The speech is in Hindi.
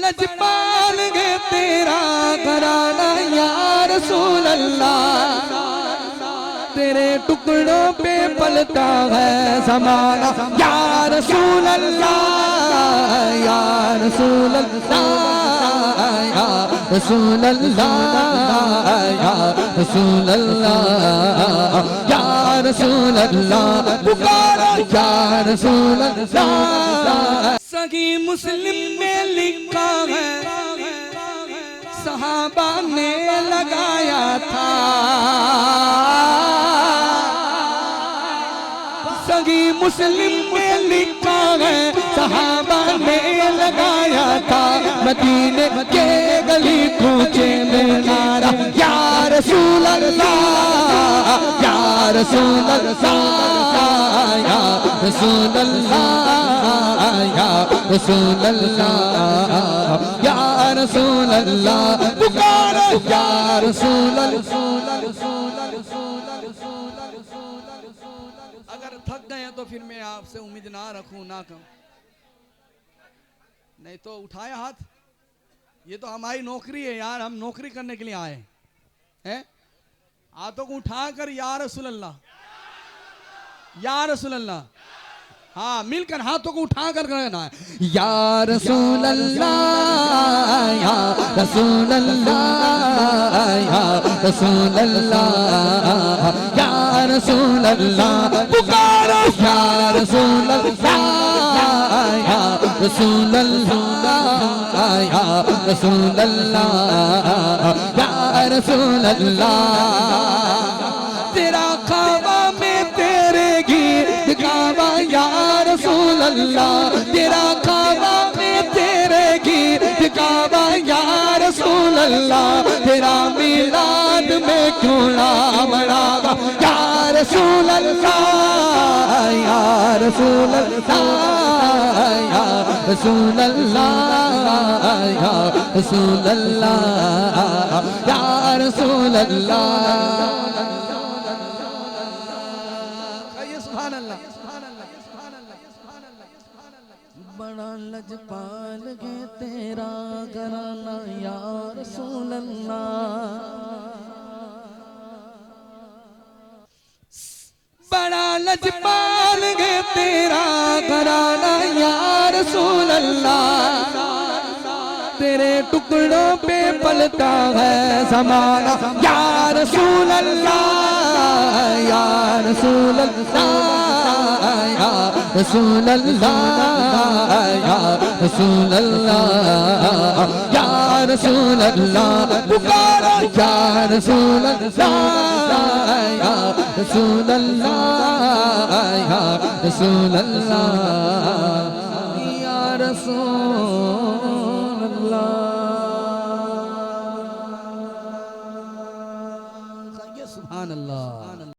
लजपाल गे तेरा घराना या रसूल अल्लाह, तेरे टुकड़ों पे पलता है ज़माना या रसूल अल्लाह, या रसूल अल्लाह, या रसूल अल्लाह, या रसूल अल्लाह, या रसूल अल्लाह, पुकारो या रसूल अल्लाह। सही मुस्लिम में लिखा है सहाबा ने लगाया था, सही मुस्लिम में लिखा है सहाबा ने लगाया था, मदीने के गली कूचे में नारा या रसूल अल्लाह, या रसूल अल्लाह, या रसूल अल्लाह, या रसूल अल्लाह, या रसूल अल्लाह, पुकारो या रसूल अल्लाह। अगर थक गए तो फिर मैं आपसे उम्मीद ना रखूं ना कहूं, नहीं तो उठाया हाथ। ये तो हमारी नौकरी है यार, हम नौकरी करने के लिए आए हैं। हाथों को उठाकर या रसूल अल्लाह, या रसूल अल्लाह, हाँ मिलकर हाथों को उठाकर कहना है या रसूल अल्लाह, या रसूल अल्लाह, या रसूल अल्लाह, या रसूल अल्लाह, पुकारो या रसूल अल्लाह, या रसूल अल्लाह, या रसूल अल्लाह, या रसूल अल्लाह। तेरा खावा में तेरे गीत गावा या रसूल अल्लाह, तेरा खावा में तेरे गीत गावा या रसूल अल्लाह, तेरा मिलाद में क्यों ना मनावा या रसूल अल्लाह, या रसूल अल्लाह, या रसूल अल्लाह, या रसूल अल्लाह, या रसूल अल्लाह। बड़ा लजपाल गे तेरा घराना या रसूल अल्लाह, बड़ा लजपाल गे तेरा घराना या रसूल अल्लाह, तेरे टुकड़ों पे पलता है ज़माना या रसूल अल्लाह, या रसूल अल्लाह, या रसूल अल्लाह, या रसूल अल्लाह, या रसूल अल्लाह, पुकारो या रसूल अल्लाह, या रसूल अल्लाह, या रसूल अल्लाह, या रसूल अल्लाह।